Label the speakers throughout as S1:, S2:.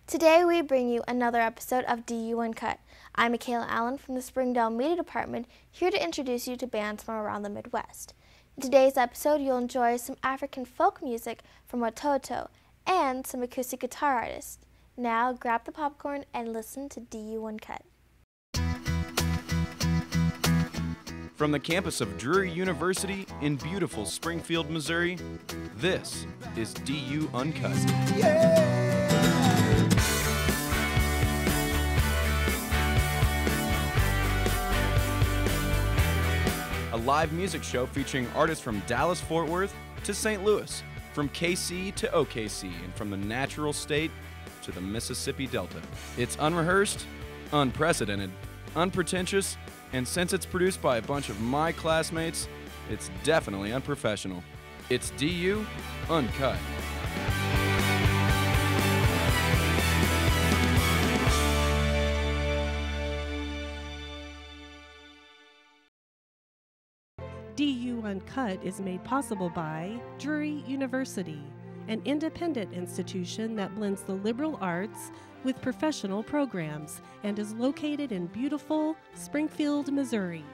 S1: Today we bring you another episode of DU Uncut. I'm Mikayla Allen from the Springdale Media Department, here to introduce you to bands from around the Midwest. In today's episode, you'll enjoy some African folk music from Watoto and some acoustic guitar artists. Now grab the popcorn and listen to DU Uncut.
S2: From the campus of Drury University in beautiful Springfield, Missouri, this is DU Uncut. Yeah! A live music show featuring artists from Dallas-Fort Worth to St. Louis, from KC to OKC, and from the natural state to the Mississippi Delta. It's unrehearsed, unprecedented, unpretentious, and since it's produced by a bunch of my classmates, it's definitely unprofessional. It's DU Uncut.
S3: DU Uncut is made possible by Drury University, an independent institution that blends the liberal arts with professional programs and is located in beautiful Springfield, Missouri.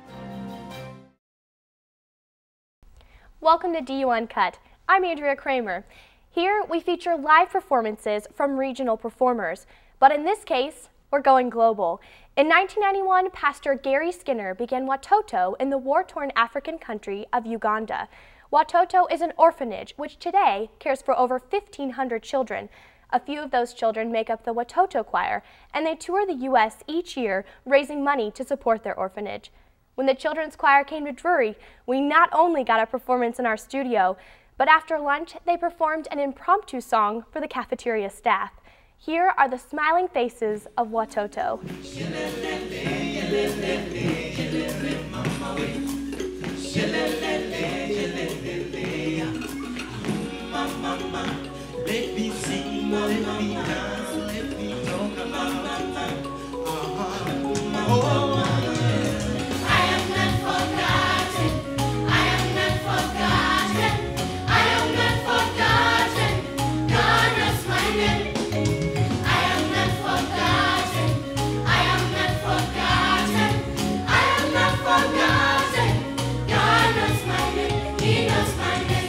S4: Welcome to DU Uncut. I'm Andrea Kramer. Here we feature live performances from regional performers, but in this case, we're going global. In 1991, Pastor Gary Skinner began Watoto in the war-torn African country of Uganda. Watoto is an orphanage which today cares for over 1,500 children. A few of those children make up the Watoto Choir, and they tour the U.S. each year, raising money to support their orphanage. When the children's choir came to Drury, we not only got a performance in our studio, but after lunch, they performed an impromptu song for the cafeteria staff. Here are the smiling faces of Watoto.
S5: Let me sing, let me dance, let me talk about
S6: I am not forgotten, I am not forgotten, I am not forgotten, God knows my name. I am not forgotten, I am not forgotten, I am not forgotten, God knows my name, He knows my name.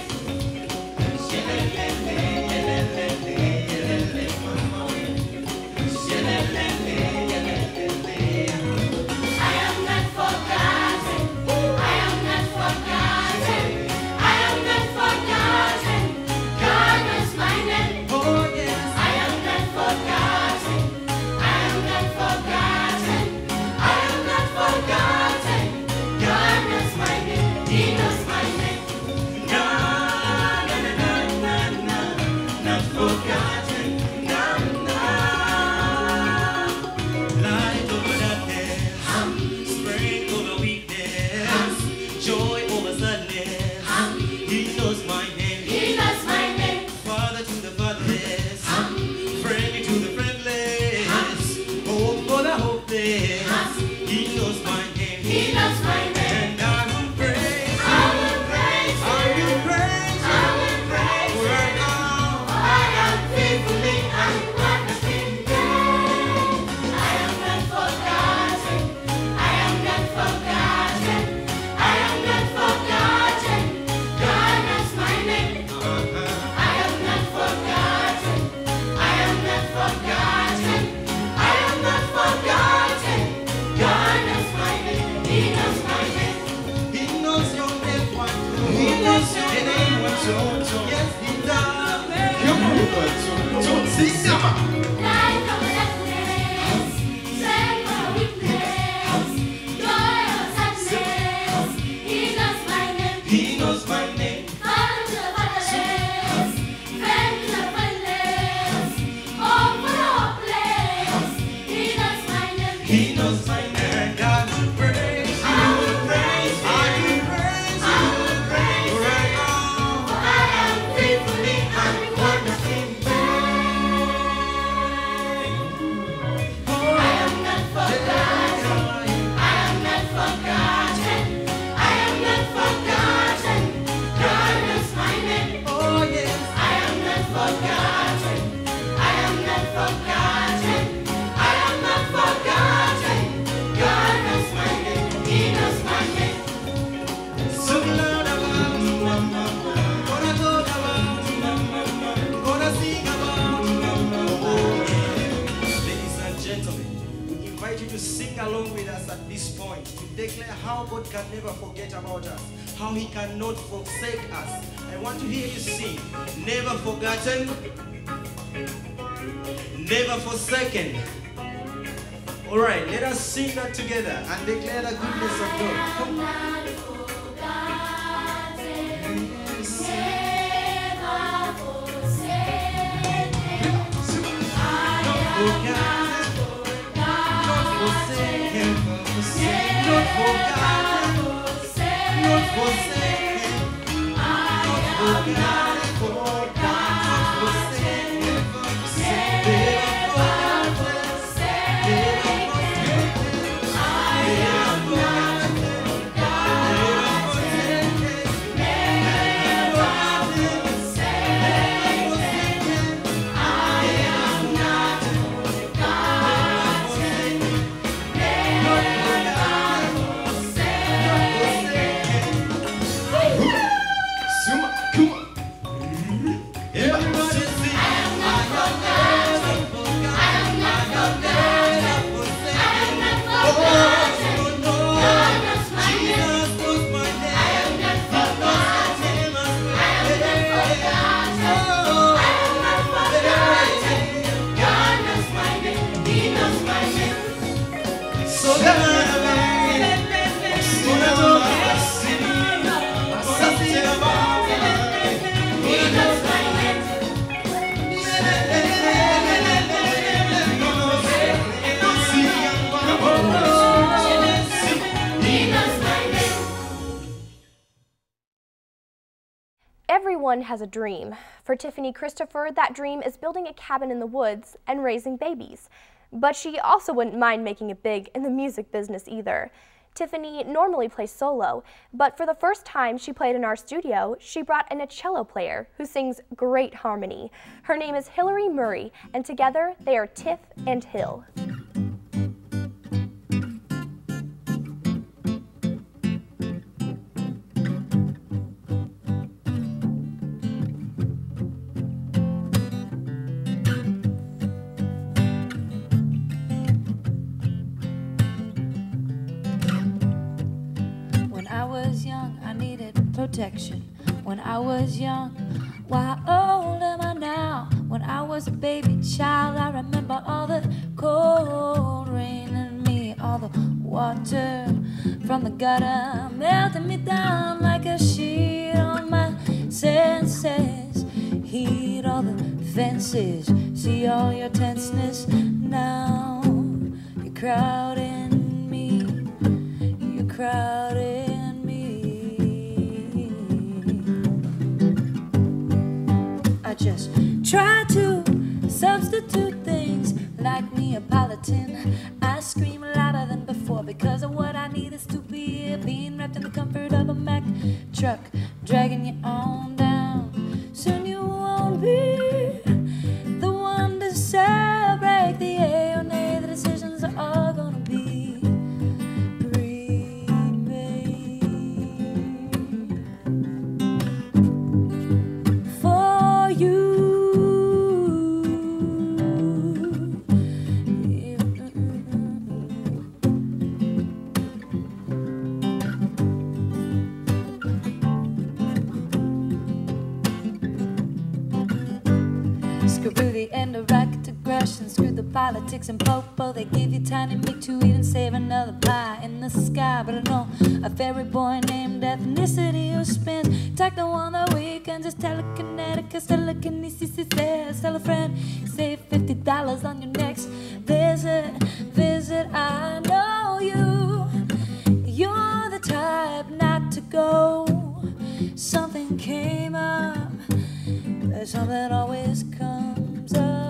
S6: forgotten. I am not forgotten.
S5: this point to declare how God can never forget about us, how He cannot forsake us. I want to hear you sing. Never forgotten, never forsaken. All right, let us sing that together and declare the goodness of God. Come on.
S4: Everyone has a dream. For Tiffany Christopher, that dream is building a cabin in the woods and raising babies. But she also wouldn't mind making it big in the music business either. Tiffany normally plays solo, but for the first time she played in our studio, she brought in a cello player who sings great harmony. Her name is Hillary Murray, and together they are Tiff and Hill.
S7: Protection. When I was young, why how old am I now? When I was a baby child, I remember all the cold rain and me, all the water from the gutter melting me down like a sheet on my senses. Heat all the fences, see all your tenseness now. You're crowding me, you're crowding. I just try to substitute things like Neapolitan. I scream louder than before because of what I need is to be being wrapped in the comfort of a Mack truck, dragging you on down. Soon you won't be the one to celebrate the A or nay. The decisions are all gonna be screw the politics and popo. They give you tiny meat to eat and save another pie in the sky. But I know a fairy boy named Ethnicity who spins tack the one the weekends is telekinetic, telekinesis. Tell a friend, save $50 on your next visit. I know you're the type not to go. Something came up, something always comes up.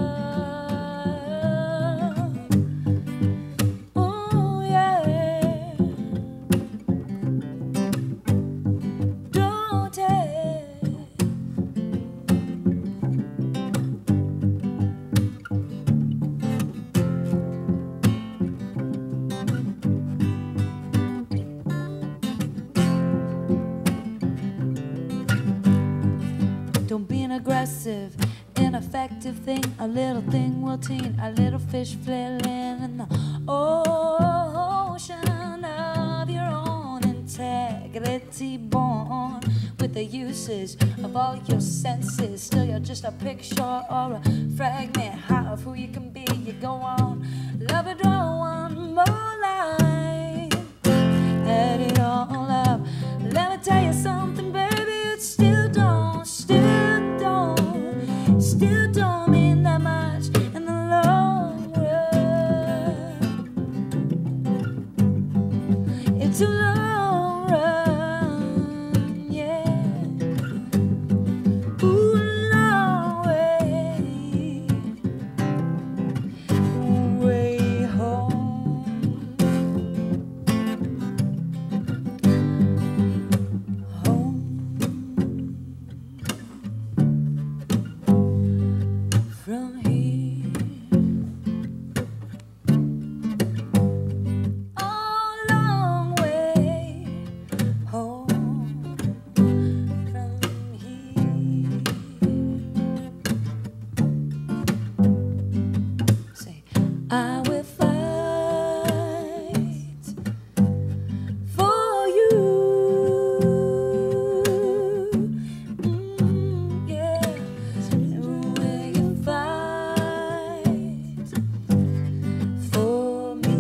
S7: Don't be an aggressive, ineffective thing. A little thing will teen, a little fish flailing in the ocean. integrity born with the uses of all your senses. Still, you're just a picture or a fragment of who you can be. You go on, love it all one more life. Add it all up. Let me tell you something, baby. It still don't mean that much in the long run. It's a long run, yeah. Ooh, long way home. From here, a long way home. From here, say, I will fight for you. Yeah. Will you fight for me?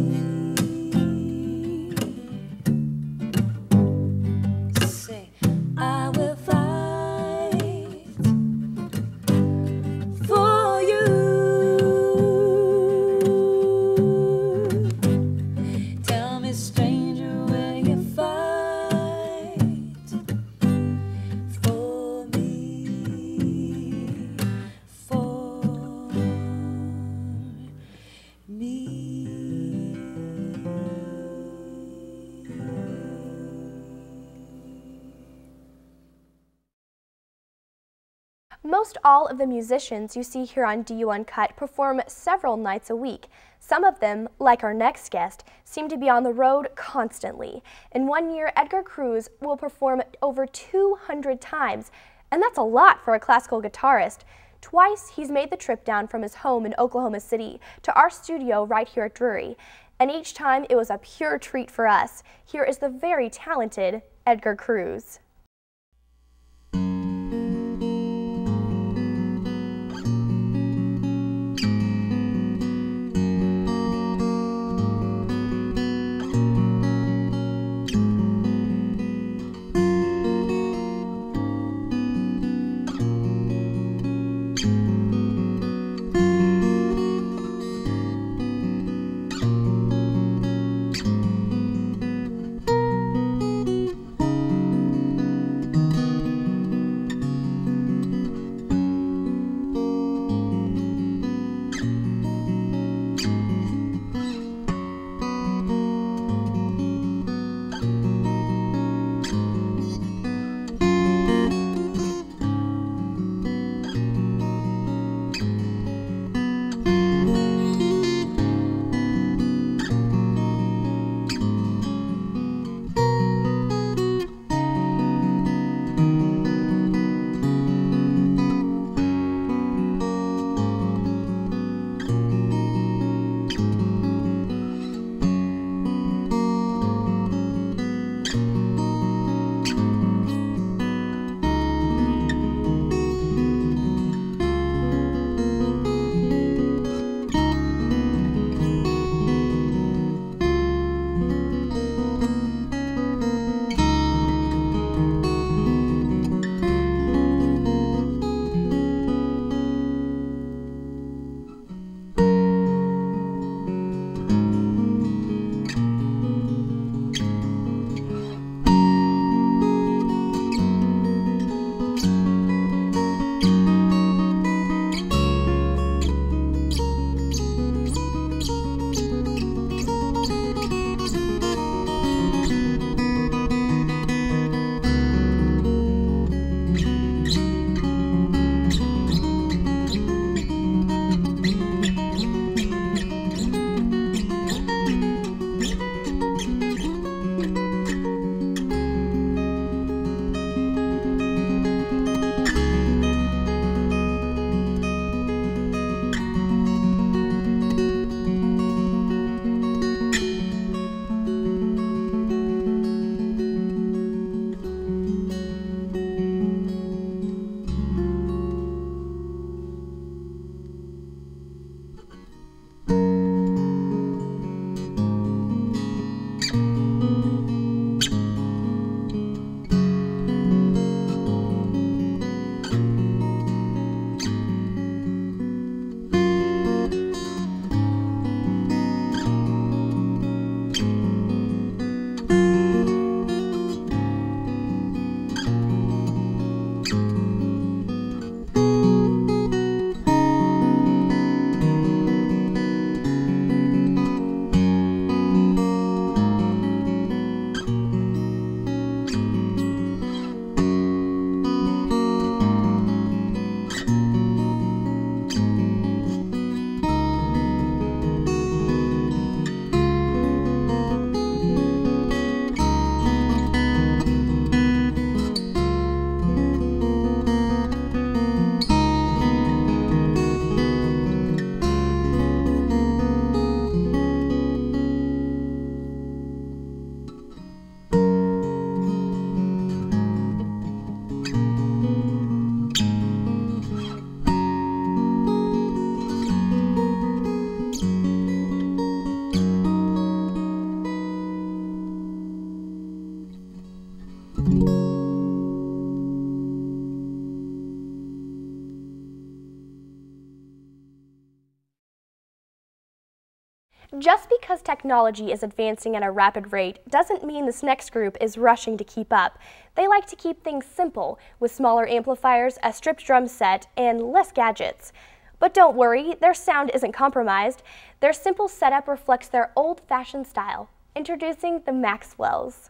S7: Say, I will fight for you. Tell me, stranger, will you fight for me? For me.
S4: Most all of the musicians you see here on DU Uncut perform several nights a week. Some of them, like our next guest, seem to be on the road constantly. In 1 year, Edgar Cruz will perform over 200 times, and that's a lot for a classical guitarist. Twice, he's made the trip down from his home in Oklahoma City to our studio right here at Drury, and each time it was a pure treat for us. Here is the very talented Edgar Cruz. Just because technology is advancing at a rapid rate doesn't mean this next group is rushing to keep up. They like to keep things simple, with smaller amplifiers, a stripped drum set, and less gadgets. But don't worry, their sound isn't compromised. Their simple setup reflects their old-fashioned style. Introducing the Maxwells.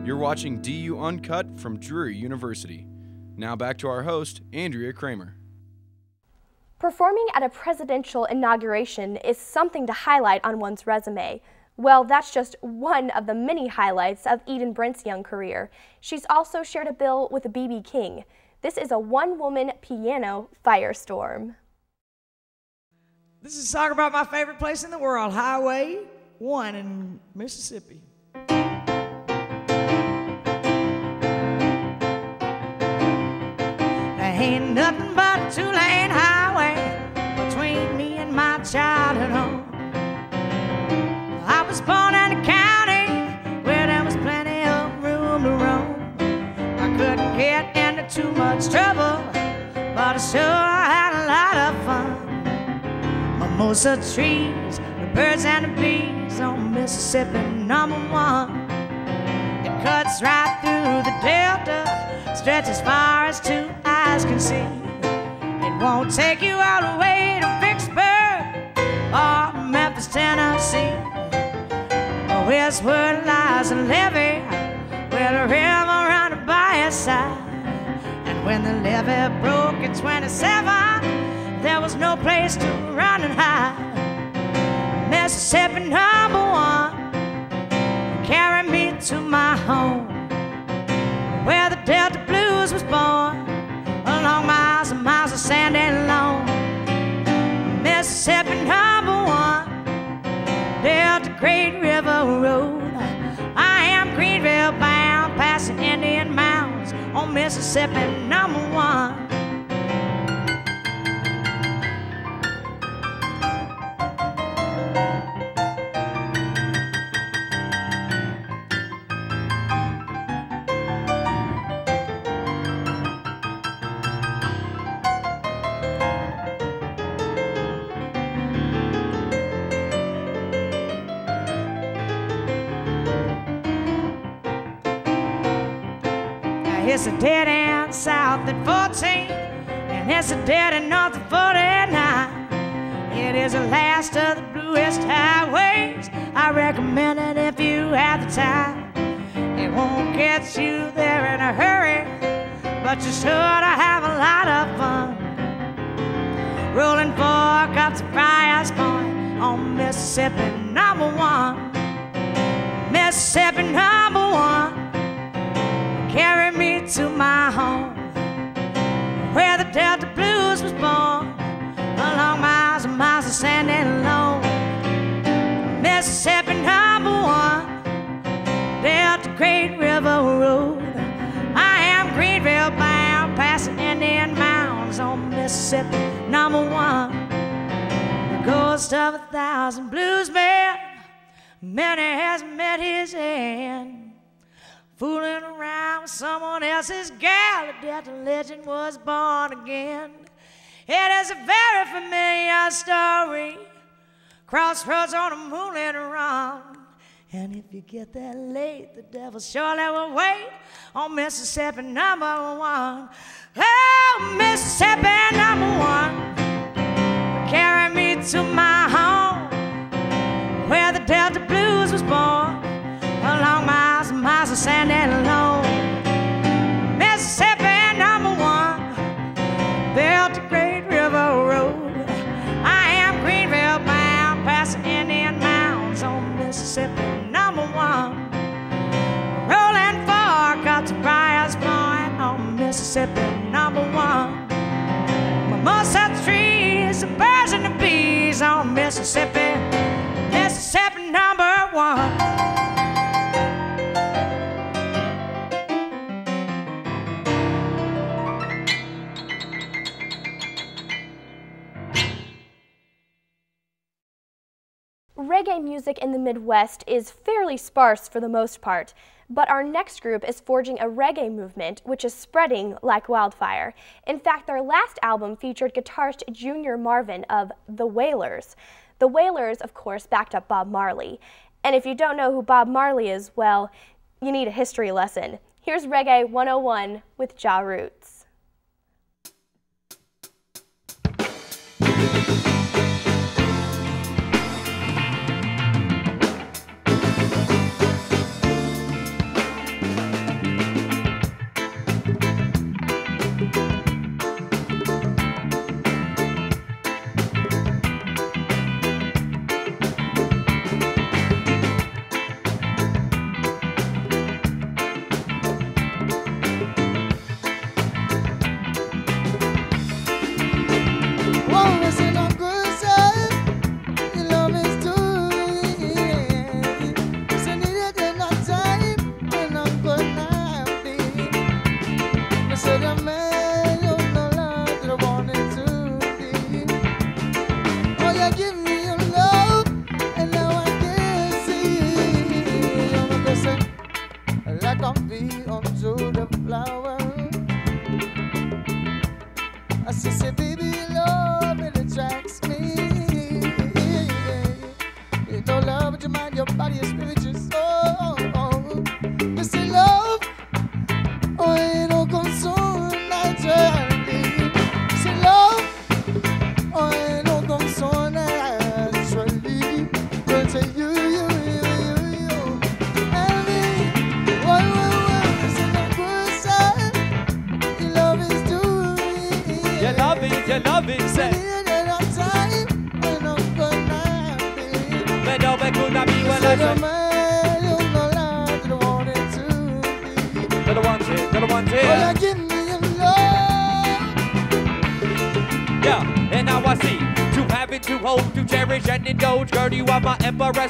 S2: You're watching DU Uncut from Drury University. Now back to our host, Andrea Kramer.
S4: Performing at a presidential inauguration is something to highlight on one's resume. Well, that's just one of the many highlights of Eden Brent's young career. She's also shared a bill with B.B. King. This is a one-woman piano firestorm.
S8: This is a song about my favorite place in the world, Highway 1 in Mississippi. There ain't nothing but a two-lane highway between me and my childhood home. I was born in a county where there was plenty of room to roam. I couldn't get into too much trouble, but I sure had a lot of fun. Mimosa trees, the birds and the bees on Mississippi #1. It cuts right through the delta, stretches as far as two eyes can see. It won't take you all the way to Vicksburg or Memphis, Tennessee. Westward lies a levee with a river running by its side. And when the levee broke in 27, there was no place to run and hide. Mississippi #1, carry me to my home, where the Delta Blues was born, along miles and miles of sand and loam. Mississippi #1, Delta Great River Road. I am Greenville bound, past the Indian Mounds on Mississippi #1. It's a dead end south at 14, and it's a dead end north at 49. It is the last of the bluest highways. I recommend it if you have the time. It won't get you there in a hurry, but you're sure to have a lot of fun. Rolling fork up to Friars Point on Mississippi #1. Mississippi #1. Carry me to my home, where the Delta Blues was born, along miles and miles of sand and loam. Mississippi #1, Delta Great River Road. I am Greenville bound, past the Indian Mountains on Mississippi #1. The ghost of 1,000 bluesmen, many has met his end. Fooling around with someone else's gal, the Delta legend was born again. It is a very familiar story. Crossroads on a moonlit run. And if you get there late, the devil surely will wait on Mississippi #1. Oh, Mississippi #1. Carry me to my home, where the Delta Blues was born, along miles and miles of sand and loam. Mississippi #1, Delta Great River Road. I am Greenville bound, past the Indian Mountains on Mississippi #1. Rolling fork up to Briar's Point on Mississippi #1. Mimosa trees, the birds and the bees on Mississippi, Mississippi #1.
S4: Reggae music in the Midwest is fairly sparse for the most part, but our next group is forging a reggae movement which is spreading like wildfire. In fact, their last album featured guitarist Junior Marvin of The Wailers. The Wailers, of course, backed up Bob Marley. And if you don't know who Bob Marley is, well, you need a history lesson. Here's Reggae 101 with Ja Roots.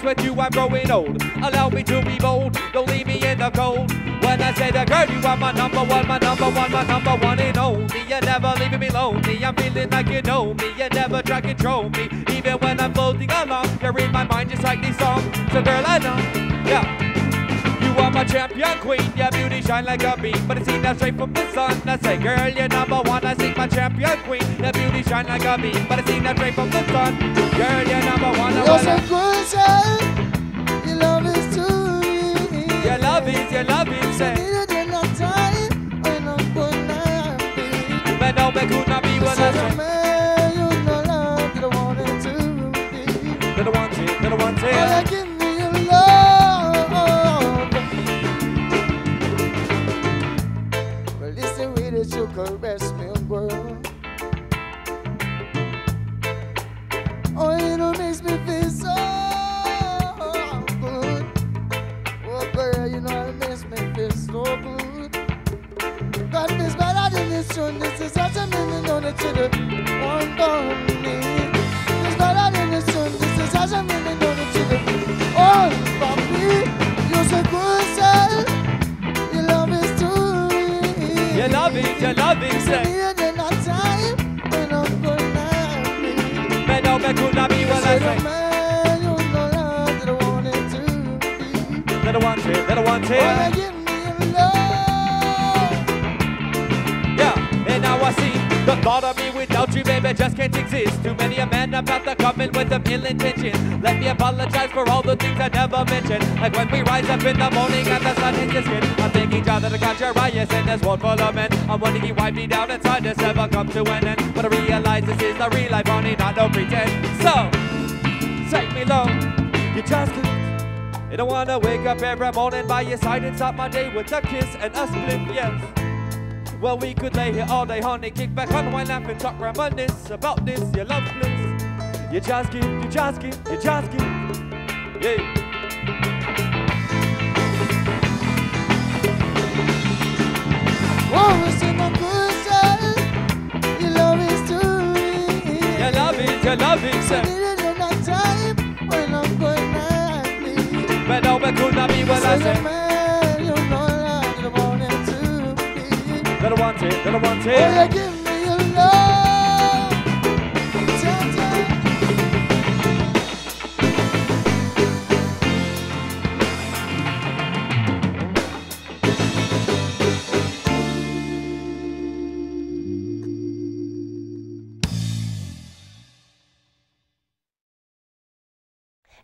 S9: With you I'm growing old. Allow me to be bold. Don't leave me in the cold. When I say that, girl, you are my number one, my number one, my number one and only. You're never leaving me lonely. I'm feeling like you know me. You never try to control me. Even when I'm floating along, you're in my mind just like these songs. So girl, I know, yeah. You are my champion queen. Your beauty shine like a beam, but it's seen that straight from the sun. I say, girl, you're number one. I sing my champion queen. Your beauty shine like a beam, but it's seen that straight from the sun. Girl, you're number one.
S6: You're so crucial. Your love is too.
S9: Your love is, say.
S6: Needed in no time.
S9: Little wanted, little wanted.
S6: Oh, you give me your love. Well, it's the way that you caress me, girl. Oh, you know, makes me feel so good. Oh, girl, you know, it makes me feel so good. God is better than this tune. This is such a meaning on it to the one down me. It's better than this tune. This is such a meaning on it to the all from me. You're so good, sir. Your love is too real.
S9: You love it, sir.
S6: Near the night time when I'm gonna be.
S9: Man, no, man, could not be what I
S6: Say the
S9: say.
S6: man you know love that I wanted to be.
S9: Little wanted, little
S6: Oh,
S9: wanted.
S6: you give me your love.
S9: Yeah, and now I see the thought of me without you, baby, just can't exist. Too many a man about to come in with them ill intention. Let me apologize for all the things I never mentioned. Like when we rise up in the morning and the sun hits your skin. I'm thinking, John, that I got your eyes in this world full of men. I'm wondering he wiped me down inside this ever come to an end. But I realize this is the real life, honey, not no pretend. So, take me low, you just can't. I don't wanna wake up every morning by your side and start my day with a kiss and a split, yes. Well, we could lay here all day, honey, kick back, unwind, laugh, and talk reminisce about this, your love bliss. You just give, you just give, you just give, yeah.
S6: Oh, it's in my good side. Your love is too real.
S9: You love it, sir.
S6: Needed in that time when I'm gonna be.
S9: But no, but could not be what I
S6: Say the
S9: said.
S6: man you know love that I wanted to be.
S9: Little wanted, little
S6: Oh,
S9: wanted.
S6: you give me your love. Ta-ta.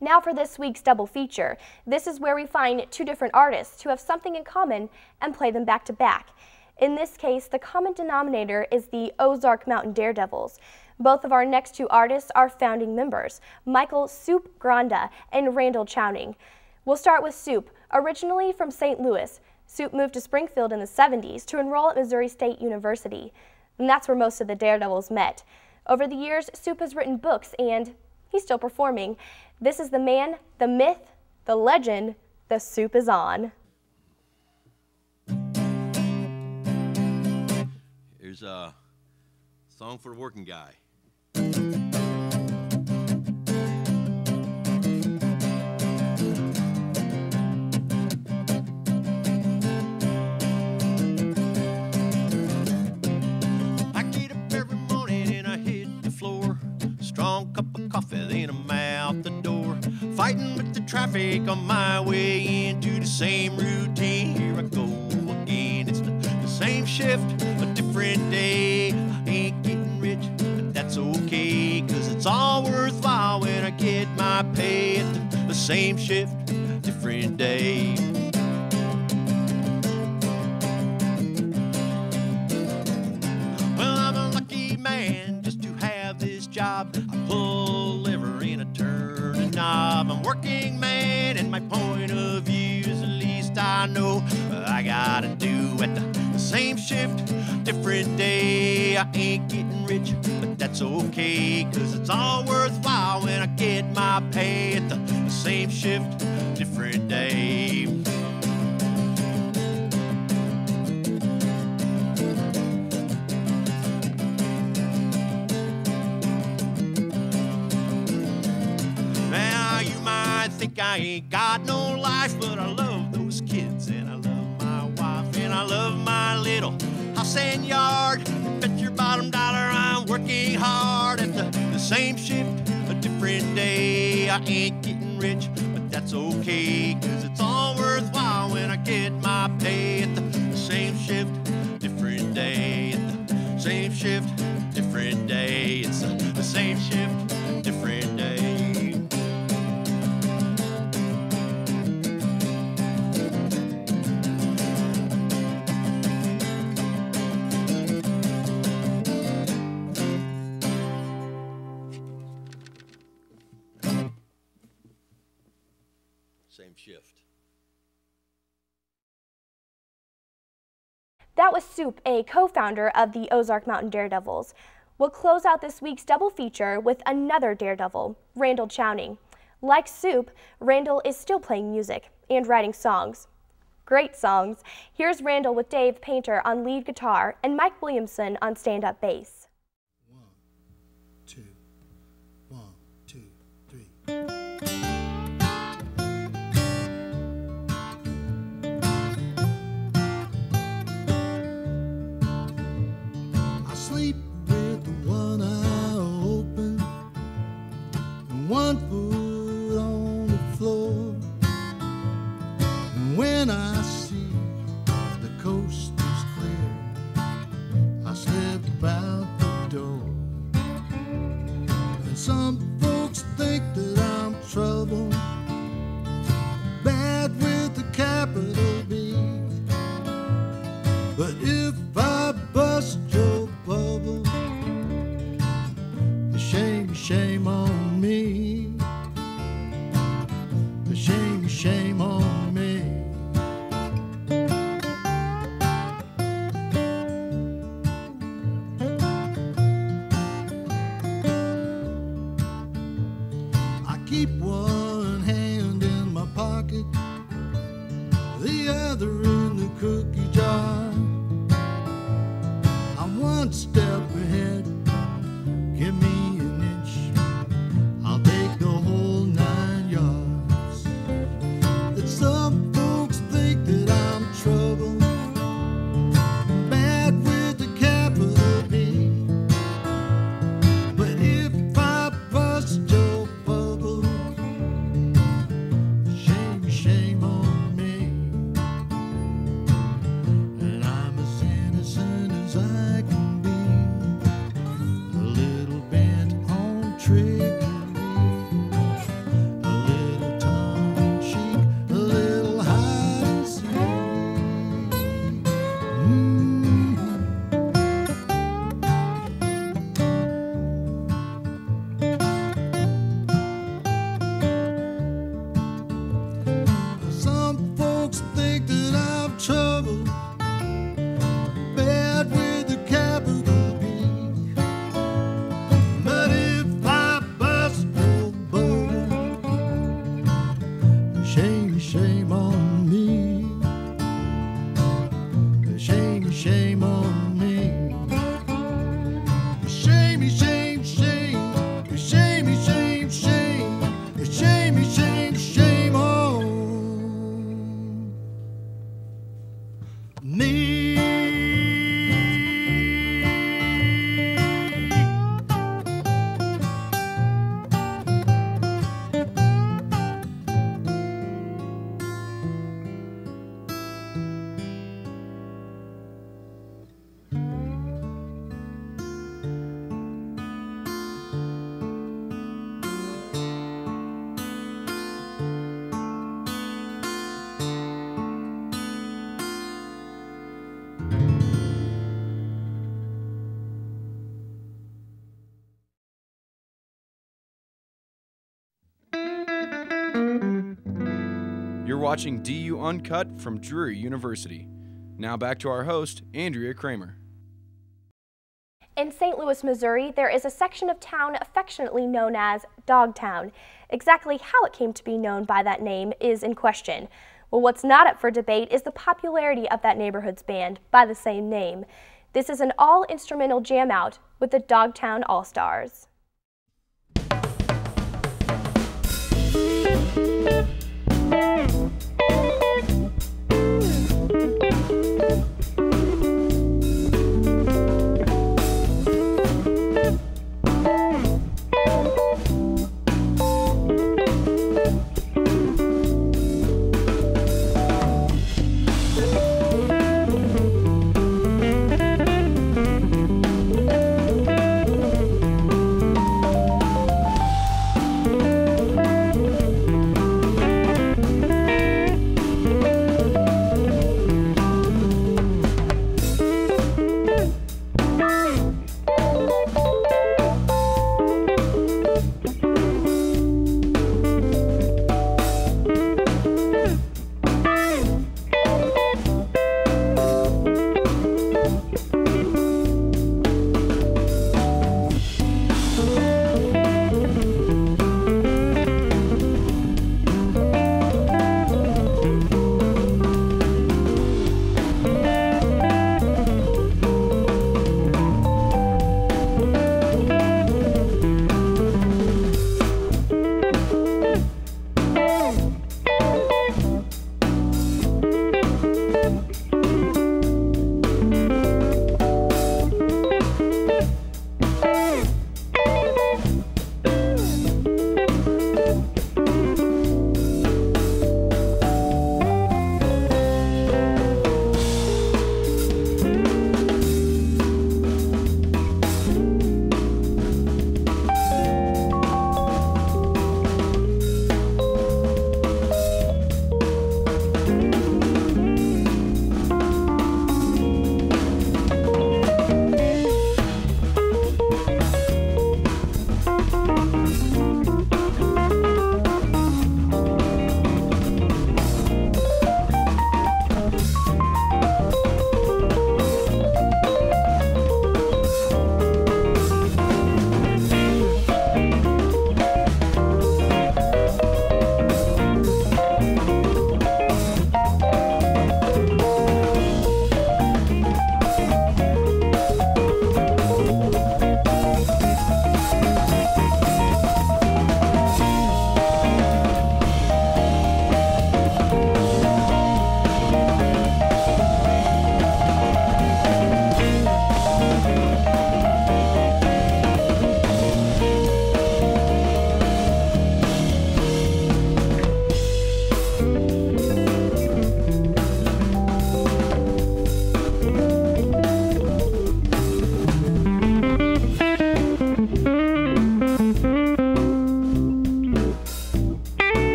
S4: Now for this week's double feature. This is where we find two different artists who have something in common and play them back to back. In this case, the common denominator is the Ozark Mountain Daredevils. Both of our next two artists are founding members, Michael Supe Granda and Randall Chowning. We'll start with Supe. Originally from St. Louis, Supe moved to Springfield in the 70s to enroll at Missouri State University. And that's where most of the Daredevils met. Over the years, Supe has written books and he's still performing. This is the man, the myth, the legend, the Supe is on.
S10: Here's a song for a working guy. I get up every morning and I hit the floor. Strong cup of coffee, then I'm out the door. Fighting with the traffic on my way into the same routine. Here I go again. It's the same shift, a different day. I ain't getting rich, but that's okay, 'cause it's all worthwhile when I get my pay at the same shift, different day. Well, I'm a lucky man just to have this job. I pull a lever and I turn a knob. I'm working man, and my point of view is the least I know. I gotta do at the same shift, different day. I ain't getting rich, but that's okay, 'cause it's all worthwhile when I get my pay at the same shift, different day. Now you might think I ain't got no life, but I love those kids, and I love my wife, and I love my little house and yard. Bet your bottom dollar I'm working hard at the same shift, a different day. I ain't getting rich, but that's okay, 'cause it's all worthwhile when I get my pay at the same shift, different day. At the same shift, different day. It's the same shift, different day. same shift.
S4: That was Supe, a co-founder of the Ozark Mountain Daredevils. We'll close out this week's double feature with another Daredevil, Randall Chowning. Like Supe, Randall is still playing music and writing songs. Great songs. Here's Randall with Dave Painter on lead guitar and Mike Williamson on stand-up bass.
S11: 1, 2, 1, 2, 3. I sleep with the one eye open and one foot on the floor. And when I see the coast is clear, I slip out the door. And some folks think that I'm trouble, bad with a capital B. But if I bust your bubble, shame, shame on me. Shame, shame on me. I keep one hand in my pocket, the other in the cookie jar. I'm one step ahead, give me an inch, I'll take the whole 9 yards. And some folks think that I'm trouble, bad with a capital B. But if I bust your bubble, shame, shame on me. And I'm as innocent as I can be, a little bent on trickery, a little tongue in cheek, a little hide and seek. Some folks think that I'm trouble, bad with a capital B. But if I bust your bubble, shame, shame on me. Shame, shame on me. Shame, shame, shame. Shame, shame, shame. Shame, shame, shame on me.
S2: You're watching DU Uncut from Drury University. Now back to our host, Andrea Kramer.
S4: In St. Louis, Missouri, there is a section of town affectionately known as Dogtown. Exactly how it came to be known by that name is in question. Well, what's not up for debate is the popularity of that neighborhood's band by the same name. This is an all-instrumental jam out with the Dogtown Allstars.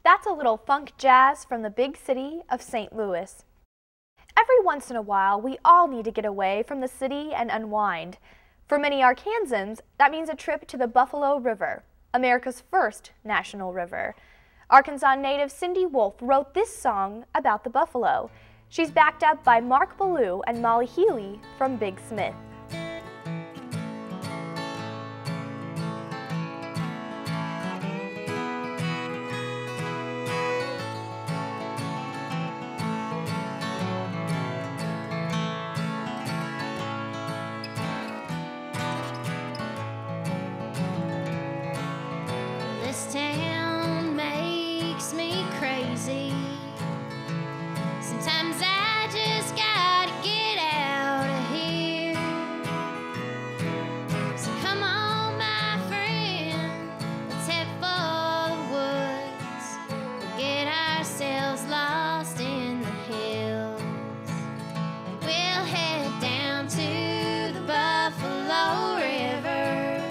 S4: That's a little funk jazz from the big city of St. Louis. Every once in a while, we all need to get away from the city and unwind. For many Arkansans, that means a trip to the Buffalo River, America's first national river. Arkansas native Cindy Woolf wrote this song about the buffalo. She's backed up by Mark Ballou and Molly Healy from Big Smith.
S6: This town makes me crazy. Sometimes I just gotta get out of here. So come on, my friend, let's head for the woods. We'll get ourselves lost in the hills. We'll head down to the Buffalo River,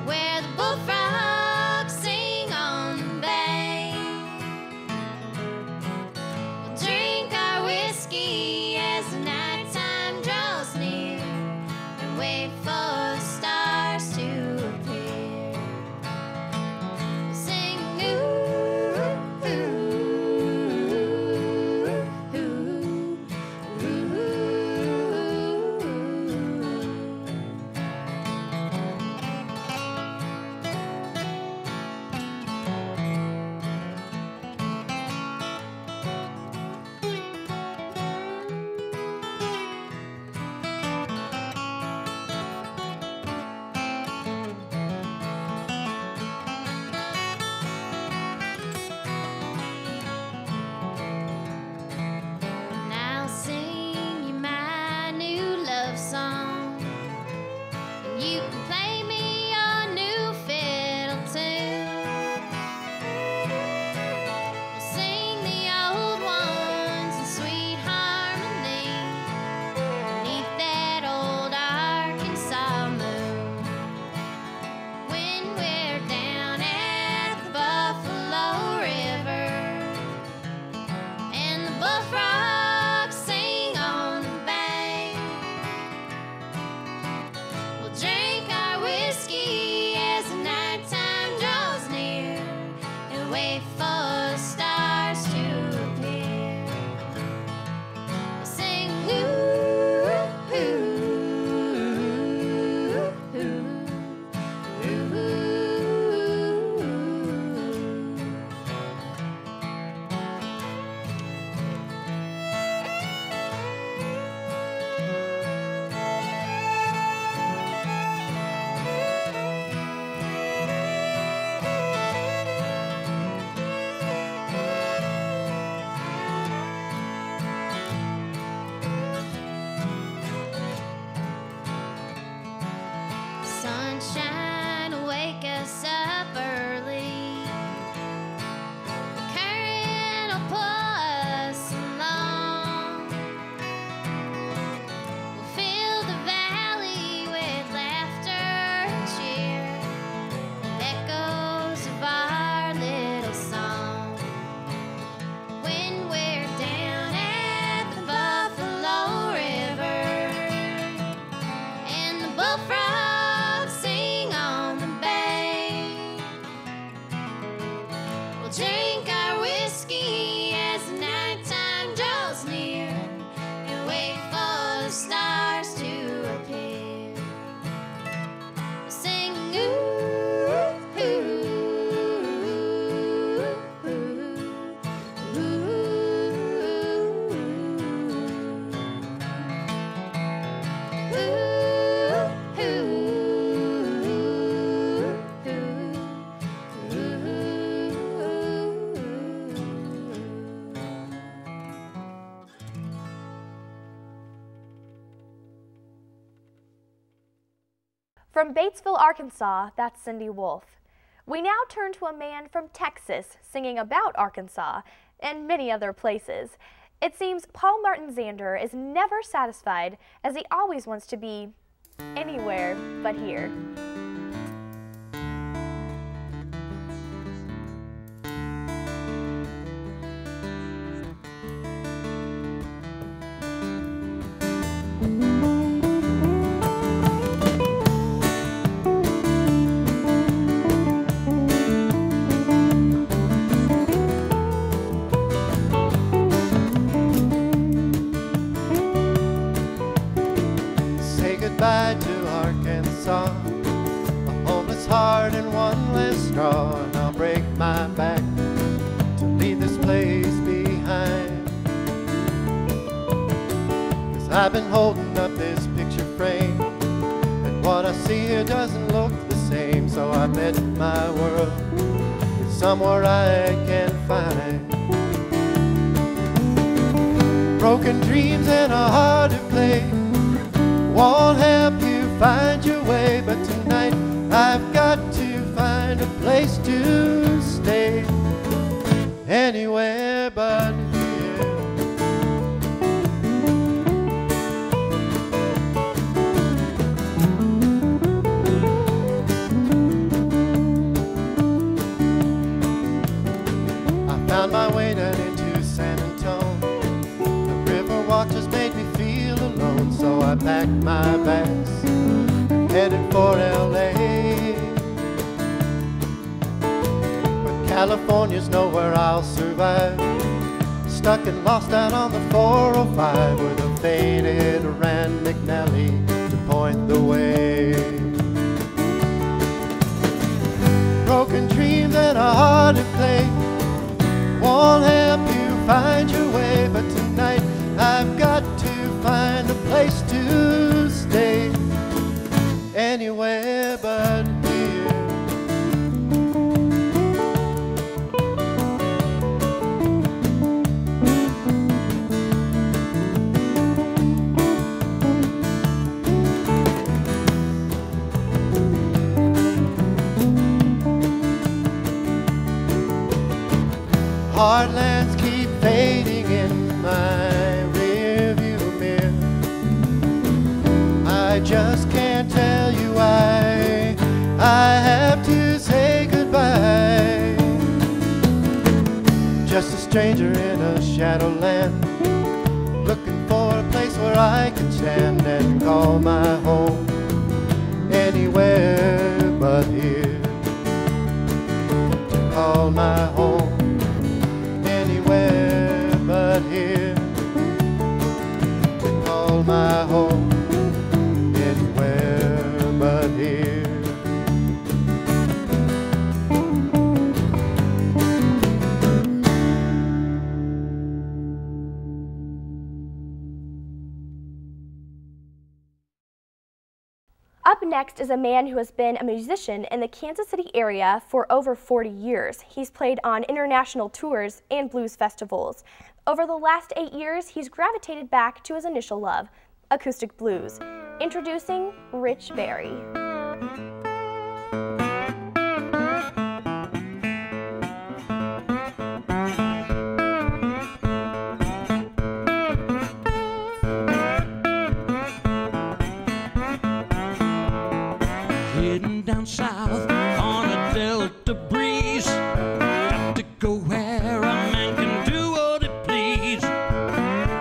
S6: where the bullfrogs sing on the bank. We'll drink our whiskey as the nighttime draws near and wait for the stars to appear. We'll sing ooh, ooh, ooh, ooh. And I'll sing you my new love song, and you can play me your new fiddle tune. We'll sing the old ones in sweet harmony beneath that old Arkansas moon. When we're down at the Buffalo River and the bullfrogs sing on the bank, we'll drink our whiskey as the nighttime draws near and wait for the stars to appear. We'll sing ooh, ooh, ooh, ooh, ooh. Sunshine will wake us up early. The current will pull us along. We'll fill the valley with laughter and cheer, and echoes of our little song. When we're down at the Buffalo River and the bullfrogs sing on the bank, we'll drink our whiskey as the nighttime draws near and wait for the stars to appear. We'll sing ooh, ooh, ooh, ooh,
S4: From Batesville, Arkansas, that's Cindy Woolf. We now turn to a man from Texas singing about Arkansas and many other places. It seems Paul Martin Zander is never satisfied, as he always wants to be anywhere but here.
S12: gone, a homeless heart and one less straw, and I'll break my back to leave this place behind. 'Cause I've been holding up this picture frame, and what I see here doesn't look the same, so I bet my world is somewhere I can find. Broken dreams and a heart to play won't help you find your way, but tonight I've got to find a place to stay. Anywhere but here. I found my way down into San Antonio. Just made me feel alone, so I packed my bags and headed for LA. But California's nowhere I'll survive, stuck and lost out on the 405 with a faded Rand McNally to point the way. Broken dreams and a heart to play won't help you find your way, but tonight I've got to find a place to stay. Anywhere but here. Heartlands keep fading in my I just can't tell you why I have to say goodbye. Just a stranger in a shadowland, looking for a place where I can stand and call my home. Anywhere but here. Call my home. Anywhere but here. Call my home. But here.
S4: Up next is a man who has been a musician in the Kansas City area for over 40 years. He's played on international tours and blues festivals. Over the last 8 years, he's gravitated back to his initial love, acoustic blues. Introducing Rich Berry.
S11: Heading down south on a Delta breeze, got to go where a man can do what he please.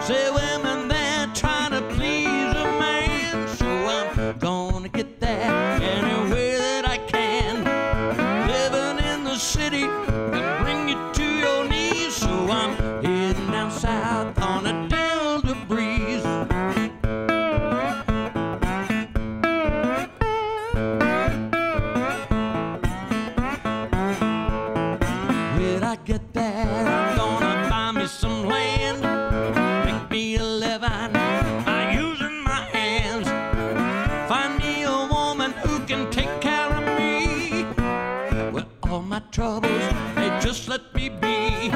S11: Say women there trying to please a man, so I'm gonna get there any way that I can. Living in the city can bring you to your knees, so I'm heading down south on a Delta breeze. When I get there, I'm gonna buy me some land, make me a living by using my hands. Find me a woman who can take care of me. With all my troubles, they just let me be.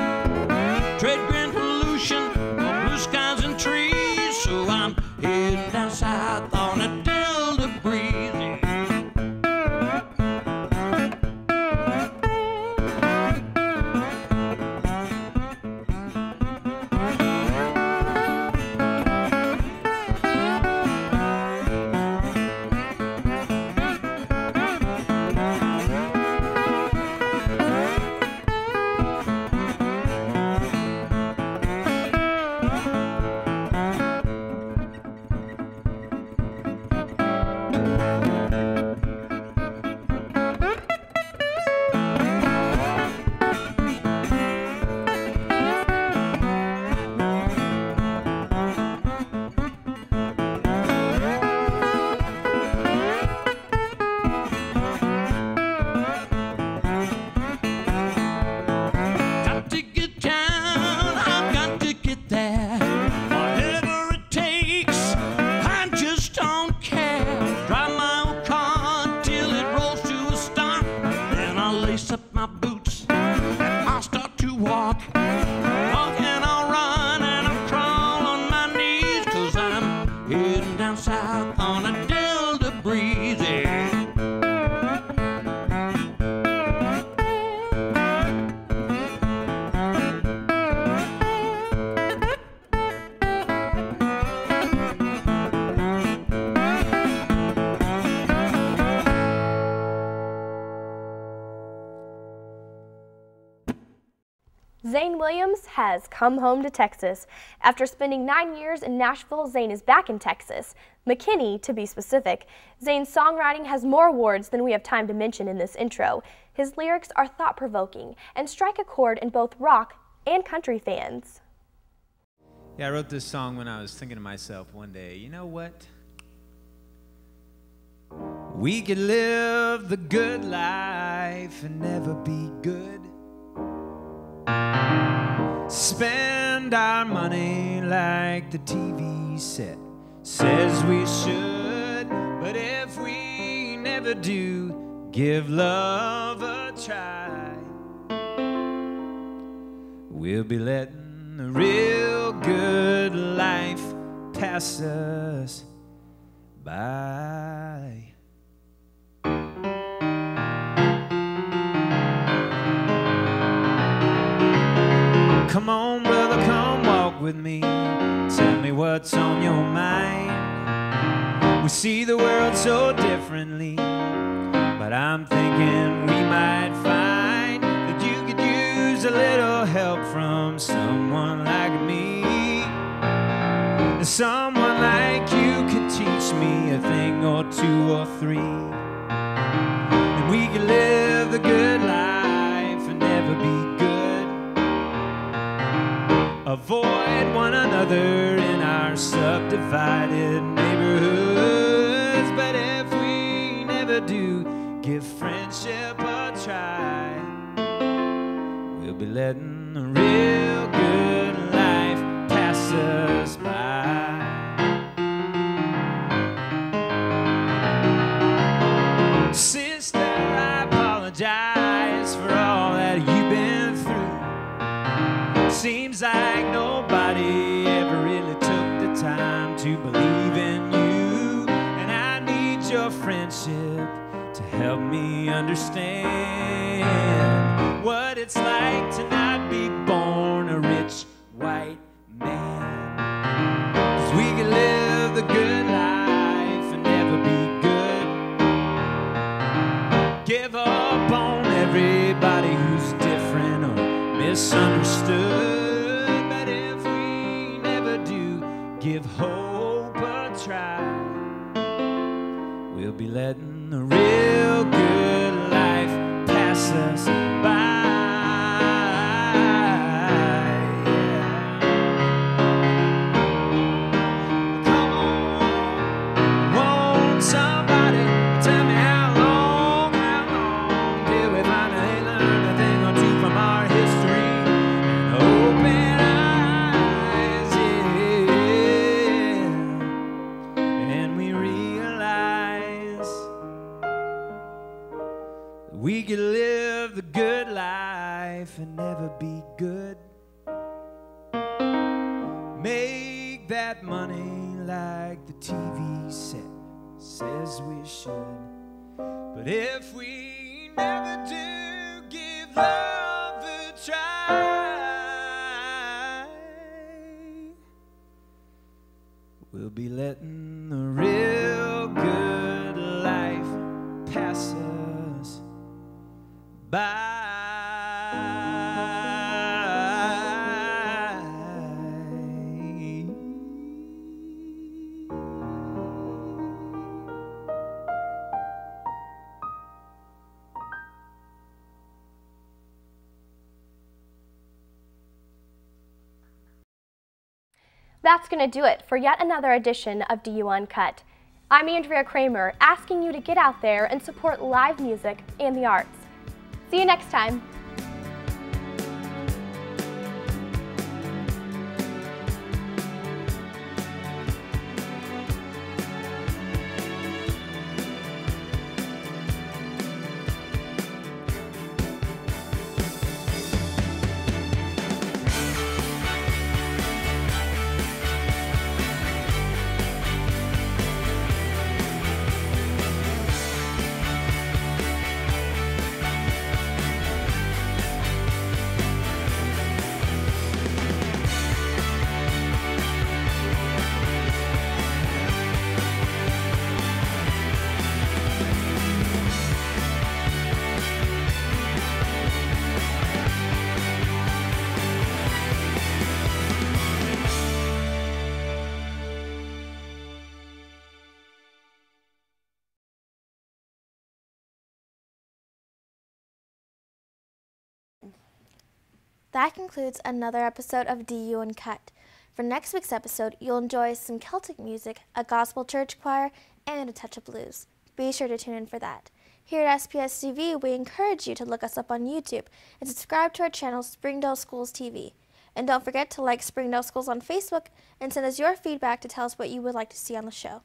S11: Trade green pollution, blue skies and trees. So I'm heading down south on a Delta breeze.
S4: Zane Williams has come home to Texas. After spending 9 years in Nashville, Zane is back in Texas, McKinney to be specific. Zane's songwriting has more awards than we have time to mention in this intro. His lyrics are thought-provoking and strike a chord in both rock and country fans.
S13: Yeah, I wrote this song when I was thinking to myself one day, you know what? We could live the good life and never be good. Spend our money like the TV set says we should. But if we never do give love a try, we'll be letting the real good life pass us by. Come on, brother, come walk with me. Tell me what's on your mind. We see the world so differently, but I'm thinking we might find that you could use a little help from someone like me. Someone like you could teach me a thing or two or three, and we could live the good life and never be good. Avoid one another in our subdivided neighborhoods. But if we never do give friendship a try, we'll be letting the real good life pass us by. Sister, I apologize for all that you've been through. Seems like nobody ever really took the time to believe in you, and I need your friendship to help me understand what it's like to not be born a rich white man. 'Cause we can live the good life and never be good. Give up on everybody who's different or misunderstood. But if we never do give hope a try, we'll be letting the real good life pass us by. Come on, won't somebody tell me how long till we finally learn a thing or two from our history? Open eyes, yeah, and we realize that we could live the good life and never be good. Make that money like the TV set says we should. But if we never do give love a try, we'll be letting the real good life pass us by.
S4: That's going to do it for yet another edition of DU Uncut. I'm Andrea Kramer, asking you to get out there and support live music and the arts. See you next time.
S1: That concludes another episode of DU Uncut. For next week's episode, you'll enjoy some Celtic music, a gospel church choir, and a touch of blues. Be sure to tune in for that. Here at SPSTV, we encourage you to look us up on YouTube and subscribe to our channel, Springdale Schools TV. And don't forget to like Springdale Schools on Facebook and send us your feedback to tell us what you would like to see on the show.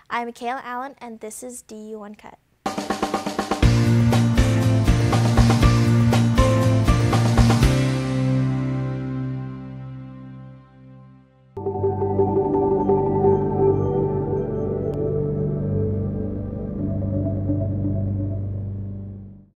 S1: I'm Mikayla Allen, and this is DU Uncut.